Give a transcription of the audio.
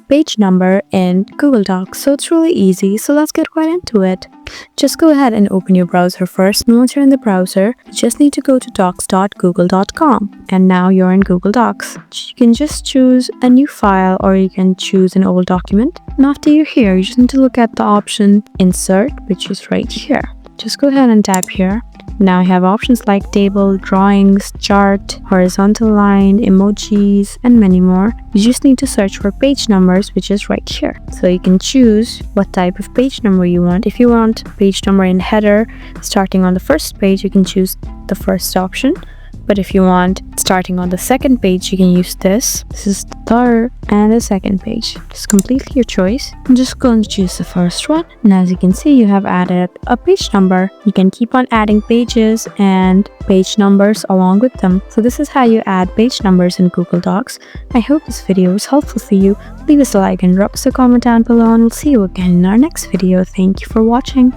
page number in Google Docs. So it's really easy. So let's get right into it. Just go ahead and open your browser first. Once you're in the browser, you just need to go to docs.google.com. And now you're in Google Docs. You can just choose a new file or you can choose an old document. And after you're here, you just need to look at the option Insert, which is right here. Just go ahead and tap here. Now you have options like table, drawings, chart, horizontal line, emojis, and many more. You just need to search for page numbers, which is right here. So you can choose what type of page number you want. If you want page number in header starting on the first page, you can choose the first option. But if you want starting on the second page, you can use this. This is the third and the second page. It's completely your choice. I'm just going to choose the first one. And as you can see, you have added a page number. You can keep on adding pages and page numbers along with them. So this is how you add page numbers in Google Docs. I hope this video was helpful for you. Leave us a like and drop us a comment down below, and we'll see you again in our next video. Thank you for watching.